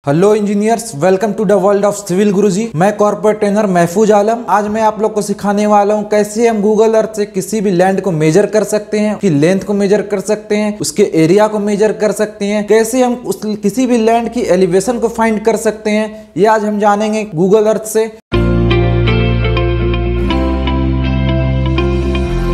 Hello engineers, welcome to the world of civil Guruji. मैं corporate trainer महफूज आलम। आज मैं आप लोग को सिखाने वाला हूं कैसे हम गूगल अर्थ से किसी भी लैंड को मेजर कर सकते हैं, उसकी लेंथ को मेजर कर सकते हैं, उसके एरिया को मेजर कर सकते हैं, कैसे हम उस किसी भी लैंड की एलिवेशन को फाइंड कर सकते हैं। ये आज हम जानेंगे गूगल अर्थ से।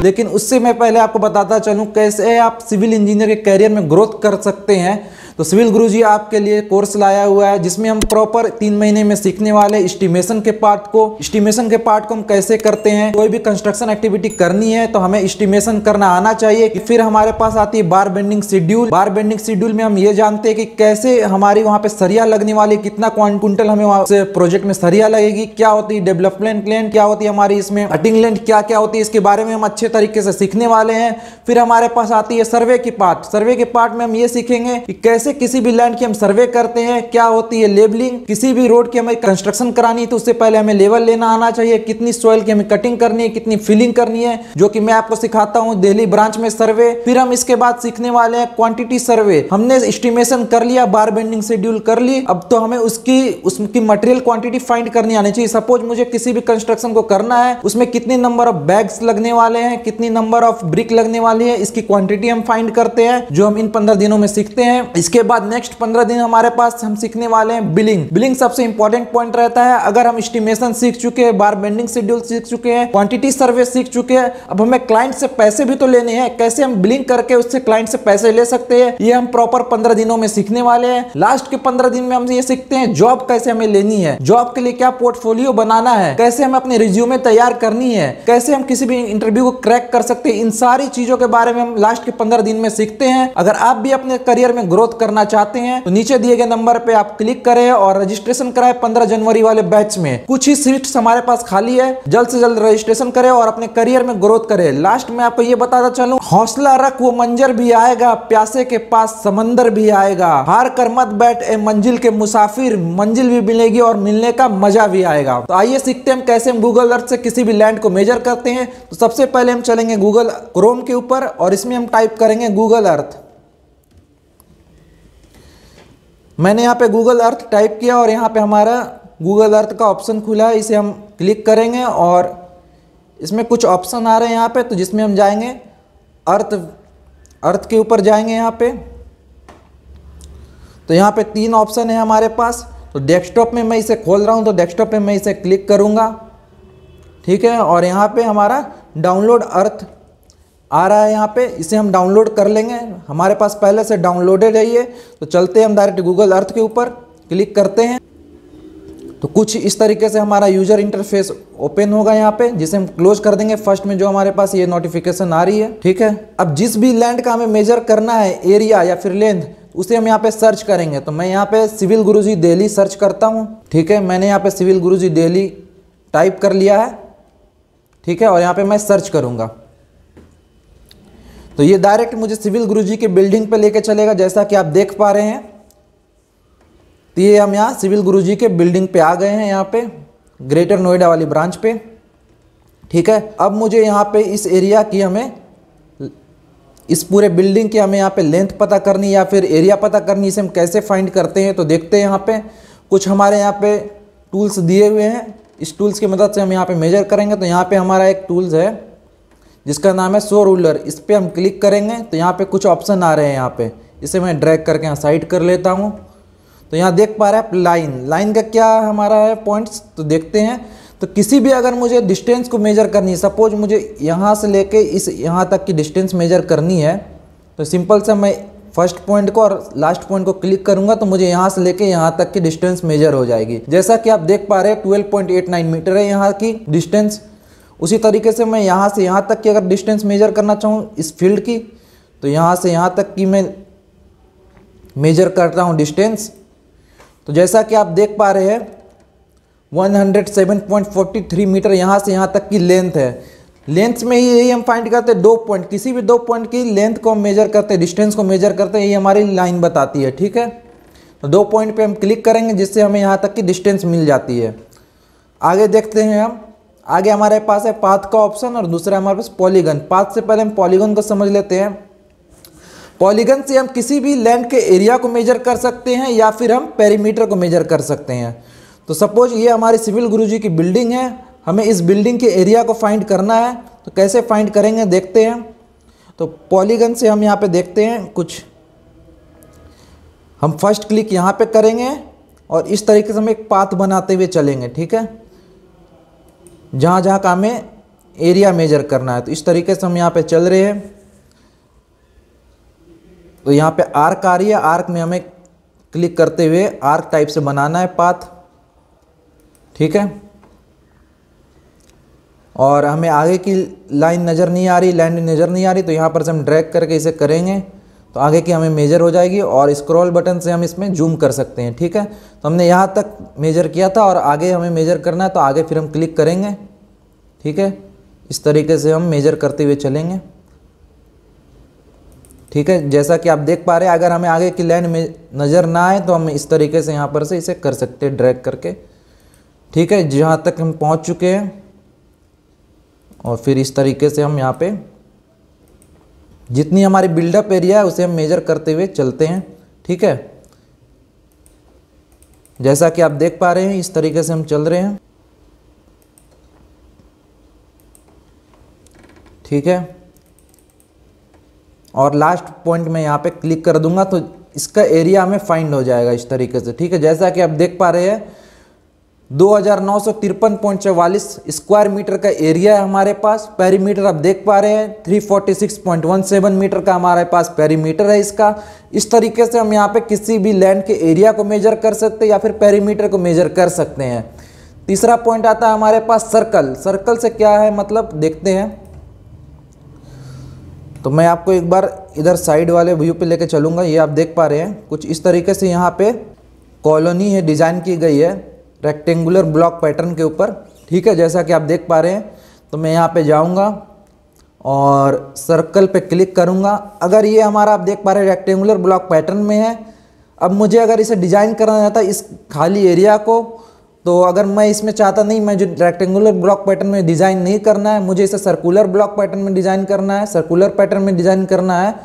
लेकिन उससे मैं पहले आपको बताता चलूं कैसे आप सिविल इंजीनियर के करियर में ग्रोथ कर सकते हैं। तो सिविल गुरुजी आपके लिए कोर्स लाया हुआ है जिसमें हम प्रॉपर 3 महीने में सीखने वाले एस्टिमेशन के पार्ट को हम कैसे करते हैं। कोई भी कंस्ट्रक्शन एक्टिविटी करनी है तो हमें एस्टिमेशन करना आना चाहिए। फिर हमारे पास आती है बार बेंडिंग शेड्यूल। बार बेंडिंग शेड्यूल में हम ये जानते हैं कि कैसे हमारी वहां पे सरिया लगने वाली, कितना क्विंटल हमें वहां से प्रोजेक्ट में सरिया लगेगी, क्या होती है डेवलपमेंट लेंथ, क्या होती है हमारी इसमें कटिंग लेंथ, क्या क्या होती है, इसके बारे में हम अच्छे तरीके से सीखने वाले हैं। फिर हमारे पास आती है सर्वे की पार्ट। सर्वे के पार्ट में हम ये सीखेंगे कि कैसे किसी भी लैंड की हम सर्वे करते हैं, क्या होती है लेबलिंग। किसी भी रोड की हमें कंस्ट्रक्शन करानी है तो उससे पहले हमें लेवल लेना आना चाहिए, कितनी सॉइल की हमें कटिंग करनी है, कितनी फिलिंग करनी है, जो कि मैं आपको सिखाता हूं दिल्ली ब्रांच में सर्वे। फिर हम इसके बाद सीखने वाले हैं क्वांटिटी सर्वे। हमने एस्टिमेशन कर लिया, बार बेंडिंग शेड्यूल कर ली, अब तो हमें उसकी मटेरियल क्वांटिटी फाइंड करनी आनी चाहिए। सपोज मुझे किसी भी कंस्ट्रक्शन को करना है, उसमें कितने नंबर ऑफ बैग्स लगने वाले हैं, कितनी नंबर ऑफ ब्रिक लगने वाली है, इसकी क्वांटिटी हम फाइंड करते हैं, जो हम इन 15 दिनों में सीखते हैं। इसके बाद नेक्स्ट 15 दिन हमारे पास हम सीखने वाले हैं बिलिंग। बिलिंग सबसे इंपॉर्टेंट पॉइंट रहता है। अगर हम एस्टिमेशन सीख चुके हैं, बार बेंडिंग शेड्यूल सीख चुके हैं, क्वांटिटी सर्वे सीख चुके हैं, अब हमें क्लाइंट से पैसे भी तो लेने हैं। कैसे हम बिलिंग करके उससे क्लाइंट से पैसे ले सकते हैं, ये हम प्रॉपर 15 दिनों में सीखने वाले हैं। लास्ट के 15 दिन में हम ये सीखते हैं जॉब कैसे हमें लेनी है, जॉब के लिए क्या पोर्टफोलियो बनाना है, कैसे हम अपने रिज्यूमे तैयार करनी है, कैसे हम किसी भी इंटरव्यू को क्रैक कर सकते हैं। इन सारी चीजों के बारे में हम लास्ट के 15 दिन में सीखते हैं। अगर आप भी अपने करियर में ग्रोथ करना चाहते हैं तो नीचे दिए गए नंबर पे आप क्लिक करें और रजिस्ट्रेशन कराएं 15 जनवरी वाले बैच में। कुछ ही सीट्स हमारे पास खाली है, जल्द से जल्द रजिस्ट्रेशन करें और अपने करियर में ग्रोथ करें। लास्ट में आपको ये बताता चलूं, हौसला रख वो मंजर भी आएगा, प्यासे के पास समंदर भी आएगा, हार कर मत बैठ ए मंजिल के मुसाफिर, मंजिल भी मिलेगी और मिलने का मजा भी आएगा। तो आइए सीखते हैं कैसे हम गूगल अर्थ से किसी भी लैंड को मेजर करते हैं। तो सबसे पहले हम चलेंगे गूगल क्रोम के ऊपर और इसमें हम टाइप करेंगे गूगल अर्थ। मैंने यहाँ पे गूगल अर्थ टाइप किया और यहाँ पे हमारा गूगल अर्थ का ऑप्शन खुला है, इसे हम क्लिक करेंगे और इसमें कुछ ऑप्शन आ रहे हैं यहाँ पे, तो जिसमें हम जाएंगे अर्थ के ऊपर जाएंगे यहाँ पे। तो यहाँ पे 3 ऑप्शन है हमारे पास। तो डेस्कटॉप में मैं इसे खोल रहा हूँ, तो डेस्कटॉप में मैं इसे क्लिक करूँगा, ठीक है। और यहाँ पे हमारा डाउनलोड अर्थ आ रहा है, यहाँ पे इसे हम डाउनलोड कर लेंगे। हमारे पास पहले से डाउनलोडेड है ये। तो चलते हैं हम डायरेक्ट गूगल अर्थ के ऊपर, क्लिक करते हैं तो कुछ इस तरीके से हमारा यूजर इंटरफेस ओपन होगा यहाँ पे, जिसे हम क्लोज कर देंगे फर्स्ट में जो हमारे पास ये नोटिफिकेशन आ रही है, ठीक है। अब जिस भी लैंड का हमें मेजर करना है, एरिया या फिर लेंथ, उसे हम यहाँ पे सर्च करेंगे। तो मैं यहाँ पे सिविल गुरुजी दिल्ली सर्च करता हूँ, ठीक है। मैंने यहाँ पे सिविल गुरुजी दिल्ली टाइप कर लिया है, ठीक है। और यहाँ पे मैं सर्च करूँगा तो ये डायरेक्ट मुझे सिविल गुरुजी के बिल्डिंग पे लेके चलेगा, जैसा कि आप देख पा रहे हैं। तो ये हम यहाँ सिविल गुरुजी के बिल्डिंग पे आ गए हैं, यहाँ पे ग्रेटर नोएडा वाली ब्रांच पे, ठीक है। अब मुझे यहाँ पे इस एरिया की हमें, इस पूरे बिल्डिंग की हमें यहाँ पे लेंथ पता करनी या फिर एरिया पता करनी। इसे हम कैसे फाइंड करते हैं तो देखते हैं। यहाँ पे कुछ हमारे यहाँ पे टूल्स दिए हुए हैं, इस टूल्स की मदद से हम यहाँ पे मेजर करेंगे। तो यहाँ पे हमारा एक टूल्स है जिसका नाम है शो रूलर, इस पर हम क्लिक करेंगे तो यहाँ पे कुछ ऑप्शन आ रहे हैं। यहाँ पे इसे मैं ड्रैग करके यहाँ साइड कर लेता हूँ। तो यहाँ देख पा रहे हैं लाइन का क्या हमारा है पॉइंट्स, तो देखते हैं। तो किसी भी अगर मुझे डिस्टेंस को मेजर करनी है, सपोज मुझे यहाँ से लेके इस यहाँ तक की डिस्टेंस मेजर करनी है, तो सिंपल से मैं फर्स्ट पॉइंट को और लास्ट पॉइंट को क्लिक करूँगा तो मुझे यहाँ से लेके यहाँ तक की डिस्टेंस मेजर हो जाएगी। जैसा कि आप देख पा रहे हैं 12.89 मीटर है यहाँ की डिस्टेंस। उसी तरीके से मैं यहाँ से यहाँ तक की अगर डिस्टेंस मेजर करना चाहूँ इस फील्ड की, तो यहाँ से यहाँ तक की मैं मेजर करता हूँ डिस्टेंस। तो जैसा कि आप देख पा रहे हैं 107.43 मीटर यहाँ से यहाँ तक की लेंथ है। लेंथ में ही यही हम फाइंड करते हैं 2 पॉइंट, किसी भी 2 पॉइंट की लेंथ को हम मेजर करते हैं, डिस्टेंस को मेजर करते हैं, ये हमारी लाइन बताती है, ठीक है। तो 2 पॉइंट पे हम क्लिक करेंगे जिससे हमें यहाँ तक की डिस्टेंस मिल जाती है। आगे देखते हैं हम, आगे हमारे पास है पाथ का ऑप्शन और दूसरा हमारे पास पॉलीगन। पाथ से पहले हम पॉलीगन को समझ लेते हैं। पॉलीगन से हम किसी भी लैंड के एरिया को मेजर कर सकते हैं या फिर हम पेरीमीटर को मेजर कर सकते हैं। तो सपोज ये हमारी सिविल गुरुजी की बिल्डिंग है, हमें इस बिल्डिंग के एरिया को फाइंड करना है। तो कैसे फाइंड करेंगे देखते हैं। तो पॉलीगन से हम यहाँ पे देखते हैं कुछ, हम फर्स्ट क्लिक यहाँ पे करेंगे और इस तरीके से हम एक पाथ बनाते हुए चलेंगे, ठीक है, जहाँ जहाँ का हमें एरिया मेजर करना है। तो इस तरीके से हम यहाँ पे चल रहे हैं। तो यहाँ पे आर्क आ रही है, आर्क में हमें क्लिक करते हुए आर्क टाइप से बनाना है पाथ, ठीक है। और हमें आगे की लाइन नज़र नहीं आ रही, लैंड नज़र नहीं आ रही, तो यहाँ पर से हम ड्रैग करके इसे करेंगे तो आगे की हमें मेजर हो जाएगी। और स्क्रॉल बटन से हम इसमें जूम कर सकते हैं, ठीक है। तो हमने यहाँ तक मेजर किया था और आगे हमें मेजर करना है, तो आगे फिर हम क्लिक करेंगे, ठीक है। इस तरीके से हम मेजर करते हुए चलेंगे, ठीक है। जैसा कि आप देख पा रहे हैं, अगर हमें आगे की लैंड में नज़र ना आए तो हम इस तरीके से यहाँ पर से इसे कर सकते हैं ड्रैग करके, ठीक है, जहाँ तक हम पहुँच चुके हैं। और फिर इस तरीके से हम यहाँ पे जितनी हमारी बिल्डअप एरिया है उसे हम मेजर करते हुए चलते हैं, ठीक है। जैसा कि आप देख पा रहे हैं, इस तरीके से हम चल रहे हैं, ठीक है। और लास्ट पॉइंट में यहाँ पे क्लिक कर दूंगा तो इसका एरिया हमें फाइंड हो जाएगा इस तरीके से, ठीक है। जैसा कि आप देख पा रहे हैं 2953.44 स्क्वायर मीटर का एरिया है हमारे पास। पेरीमीटर आप देख पा रहे हैं 346.17 मीटर का हमारे पास पेरीमीटर है इसका। इस तरीके से हम यहाँ पे किसी भी लैंड के एरिया को मेजर कर सकते हैं या फिर पेरीमीटर को मेजर कर सकते हैं। तीसरा पॉइंट आता है हमारे पास सर्कल। सर्कल से क्या है मतलब देखते हैं। तो मैं आपको एक बार इधर साइड वाले व्यू पे लेके चलूँगा। ये आप देख पा रहे हैं कुछ इस तरीके से यहाँ पे कॉलोनी है, डिज़ाइन की गई है रेक्टेंगुलर ब्लॉक पैटर्न के ऊपर, ठीक है। जैसा कि आप देख पा रहे हैं, तो मैं यहाँ पे जाऊँगा और सर्कल पे क्लिक करूँगा। अगर ये हमारा आप देख पा रहे हैं रेक्टेंगुलर ब्लॉक पैटर्न में है। अब मुझे अगर इसे डिज़ाइन करना चाहता है इस खाली एरिया को, तो अगर मैं इसमें चाहता नहीं, मैं जो रेक्टेंगुलर ब्लॉक पैटर्न में डिज़ाइन नहीं करना है, मुझे इसे सर्कुलर ब्लॉक पैटर्न में डिज़ाइन करना है, सर्कुलर पैटर्न में डिज़ाइन करना है,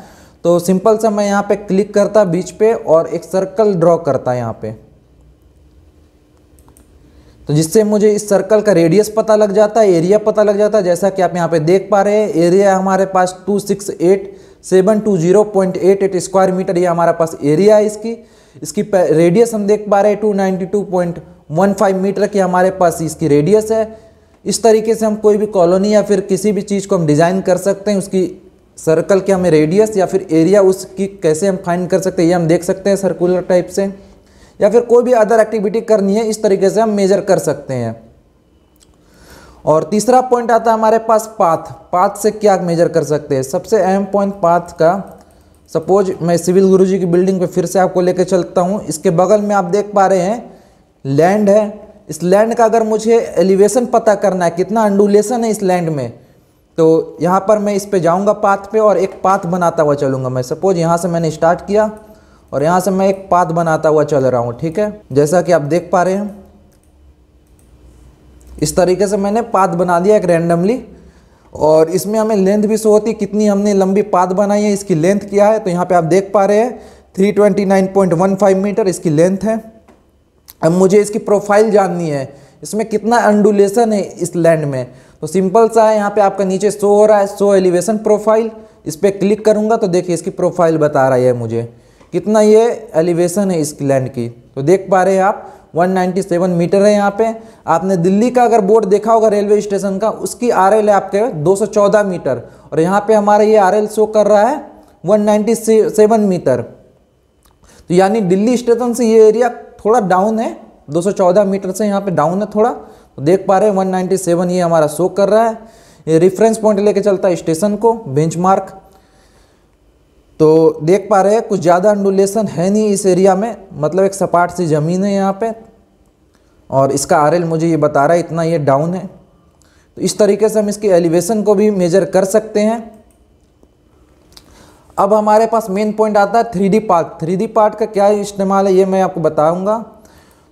तो सिंपल सा मैं यहाँ पे क्लिक करता बीच पे और एक सर्कल ड्रॉ करता यहाँ पे। तो जिससे मुझे इस सर्कल का रेडियस पता लग जाता है, एरिया पता लग जाता है। जैसा कि आप यहाँ पे देख पा रहे हैं, एरिया हमारे पास 268,720.88 स्क्वायर मीटर ये हमारे पास एरिया है इसकी रेडियस हम देख पा रहे हैं 292.15 मीटर की हमारे पास इसकी रेडियस है। इस तरीके से हम कोई भी कॉलोनी या फिर किसी भी चीज़ को हम डिज़ाइन कर सकते हैं। उसकी सर्कल के हमें रेडियस या फिर एरिया उसकी कैसे हम फाइंड कर सकते हैं, ये हम देख सकते हैं सर्कुलर टाइप से। या फिर कोई भी अदर एक्टिविटी करनी है, इस तरीके से हम मेजर कर सकते हैं। और तीसरा पॉइंट आता है हमारे पास पाथ। पाथ से क्या मेजर कर सकते हैं? सबसे अहम पॉइंट पाथ का, सपोज मैं सिविल गुरुजी की बिल्डिंग पे फिर से आपको लेकर चलता हूँ। इसके बगल में आप देख पा रहे हैं लैंड है। इस लैंड का अगर मुझे एलिवेशन पता करना है, कितना अंडुलेशन है इस लैंड में, तो यहाँ पर मैं इस पे जाऊँगा पाथ पे और एक पाथ बनाता हुआ चलूँगा। मैं सपोज यहाँ से मैंने स्टार्ट किया और यहाँ से मैं एक पाथ बनाता हुआ चल रहा हूँ, ठीक है। जैसा कि आप देख पा रहे हैं, इस तरीके से मैंने पाथ बना दिया एक रैंडमली। और इसमें हमें लेंथ भी शो होती है, कितनी हमने लंबी पाथ बनाई है, इसकी लेंथ क्या है। तो यहाँ पे आप देख पा रहे हैं 329.15 मीटर इसकी लेंथ है। अब मुझे इसकी प्रोफाइल जाननी है, इसमें कितना अंडुलेशन है इस लैंड में। तो सिंपल सा है, यहाँ पे आपका नीचे शो हो रहा है शो एलिवेशन प्रोफाइल। इस पर क्लिक करूँगा तो देखिए इसकी प्रोफाइल बता रहा है मुझे कितना ये एलिवेशन है इस लैंड की। तो देख पा रहे हैं आप 197 मीटर है यहाँ पे। आपने दिल्ली का अगर बोर्ड देखा होगा रेलवे स्टेशन का, उसकी आरएल है आपके 214 मीटर और यहाँ पे हमारा ये आरएल शो कर रहा है 197 मीटर। तो यानी दिल्ली स्टेशन से ये एरिया थोड़ा डाउन है, 214 मीटर से यहाँ पे डाउन है थोड़ा। तो देख पा रहे हैं 197 ये हमारा शो कर रहा है। ये रेफरेंस पॉइंट लेके चलता है स्टेशन को, बेंचमार्क। तो देख पा रहे हैं कुछ ज़्यादा अंडुलेशन है नहीं इस एरिया में, मतलब एक सपाट सी ज़मीन है यहाँ पे। और इसका आरएल मुझे ये बता रहा है इतना ये डाउन है। तो इस तरीके से हम इसकी एलिवेशन को भी मेजर कर सकते हैं। अब हमारे पास मेन पॉइंट आता है 3D पार्ट। 3D पार्ट का क्या इस्तेमाल है ये मैं आपको बताऊंगा।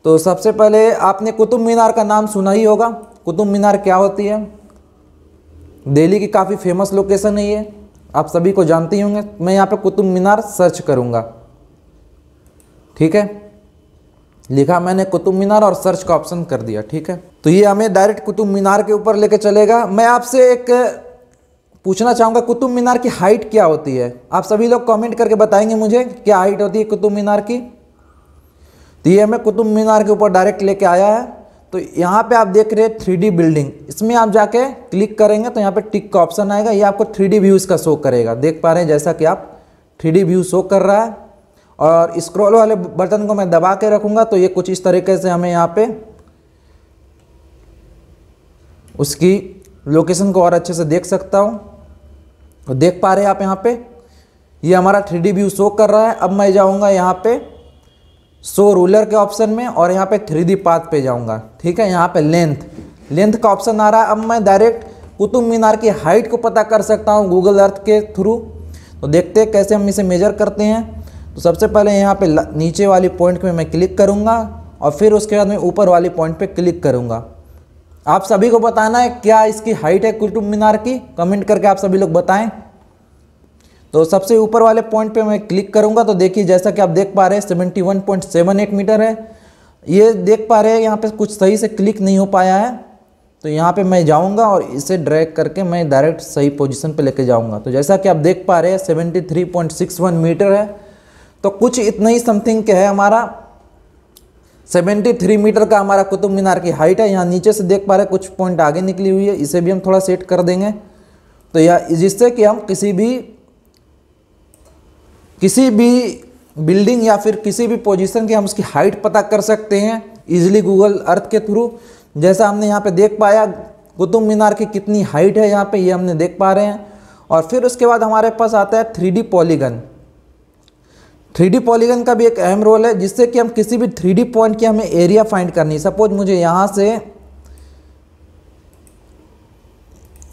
तो सबसे पहले आपने कुतुब मीनार का नाम सुना ही होगा। कुतुब मीनार क्या होती है? दिल्ली की काफ़ी फेमस लोकेशन है ये, आप सभी को जानते ही होंगे। मैं यहाँ पे कुतुब मीनार सर्च करूँगा, ठीक है, लिखा मैंने कुतुब मीनार और सर्च का ऑप्शन कर दिया, ठीक है। तो ये हमें डायरेक्ट कुतुब मीनार के ऊपर लेके चलेगा। मैं आपसे एक पूछना चाहूँगा, कुतुब मीनार की हाइट क्या होती है? आप सभी लोग कमेंट करके बताएंगे मुझे क्या हाइट होती है कुतुब मीनार की। तो ये हमें कुतुब मीनार के ऊपर डायरेक्ट लेके आया है। तो यहाँ पे आप देख रहे हैं 3D बिल्डिंग, इसमें आप जाके क्लिक करेंगे तो यहाँ पे टिक का ऑप्शन आएगा, ये आपको 3D व्यू इसका शो करेगा। देख पा रहे हैं जैसा कि आप 3D व्यू शो कर रहा है। और स्क्रॉल वाले बटन को मैं दबा के रखूँगा तो ये कुछ इस तरीके से हमें यहाँ पे उसकी लोकेशन को और अच्छे से देख सकता हूँ। तो देख पा रहे हैं आप यहाँ पे ये हमारा 3D व्यू शो कर रहा है। अब मैं जाऊँगा यहाँ पे शो रूलर के ऑप्शन में और यहाँ पे 3D पाथ पे जाऊँगा, ठीक है। यहाँ पे लेंथ का ऑप्शन आ रहा है। अब मैं डायरेक्ट कुतुब मीनार की हाइट को पता कर सकता हूँ गूगल अर्थ के थ्रू। तो देखते हैं कैसे हम इसे मेजर करते हैं। तो सबसे पहले यहाँ पे नीचे वाली पॉइंट पे मैं क्लिक करूँगा और फिर उसके बाद मैं ऊपर वाली पॉइंट पे क्लिक करूँगा। आप सभी को बताना है क्या इसकी हाइट है कुतुब मीनार की, कमेंट करके आप सभी लोग बताएं। तो सबसे ऊपर वाले पॉइंट पे मैं क्लिक करूंगा तो देखिए जैसा कि आप देख पा रहे हैं 71.78 मीटर है। ये देख पा रहे हैं यहाँ पे कुछ सही से क्लिक नहीं हो पाया है। तो यहाँ पे मैं जाऊँगा और इसे ड्रैग करके मैं डायरेक्ट सही पोजीशन पे लेके जाऊँगा। तो जैसा कि आप देख पा रहे हैं 73.61 मीटर है। तो कुछ इतना ही समथिंग के है हमारा 73 मीटर का हमारा कुतुब मीनार की हाइट है। यहाँ नीचे से देख पा रहे हैं कुछ पॉइंट आगे निकली हुई है, इसे भी हम थोड़ा सेट कर देंगे। तो यह जिससे कि हम किसी भी बिल्डिंग या फिर किसी भी पोजीशन की हम उसकी हाइट पता कर सकते हैं इजीली गूगल अर्थ के थ्रू। जैसा हमने यहाँ पे देख पाया कुतुब मीनार की कितनी हाइट है यहाँ पे, ये हमने देख पा रहे हैं। और फिर उसके बाद हमारे पास आता है 3D पॉलीगन। 3D पॉलीगन का भी एक अहम रोल है जिससे कि हम किसी भी 3D पॉइंट की हमें एरिया फाइंड करनी है। सपोज मुझे यहाँ से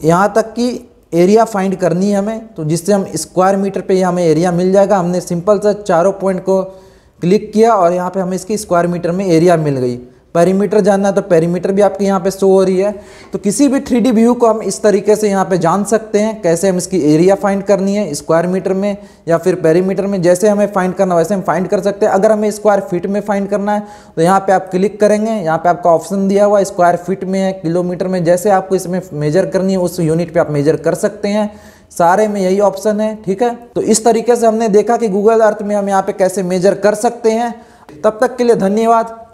यहाँ तक की एरिया फाइंड करनी है हमें, तो जिससे हम स्क्वायर मीटर पे हमें एरिया मिल जाएगा। हमने सिंपल सा चारों पॉइंट को क्लिक किया और यहाँ पे हमें इसकी स्क्वायर मीटर में एरिया मिल गई। पेरीमीटर जानना है तो पेरीमीटर भी आपके यहाँ पे शो हो रही है। तो किसी भी 3D व्यू को हम इस तरीके से यहाँ पे जान सकते हैं कैसे हम इसकी एरिया फाइंड करनी है स्क्वायर मीटर में या फिर पेरीमीटर में। जैसे हमें फाइंड करना वैसे हम फाइंड कर सकते हैं। अगर हमें स्क्वायर फीट में फाइंड करना है तो यहाँ पे आप क्लिक करेंगे, यहाँ पे आपका ऑप्शन दिया हुआ स्क्वायर फीट में है, किलोमीटर में, जैसे आपको इसमें मेजर करनी है उस यूनिट पर आप मेजर कर सकते हैं। सारे में यही ऑप्शन है, ठीक है। तो इस तरीके से हमने देखा कि गूगल अर्थ में हम यहाँ पे कैसे मेजर कर सकते हैं। तब तक के लिए धन्यवाद।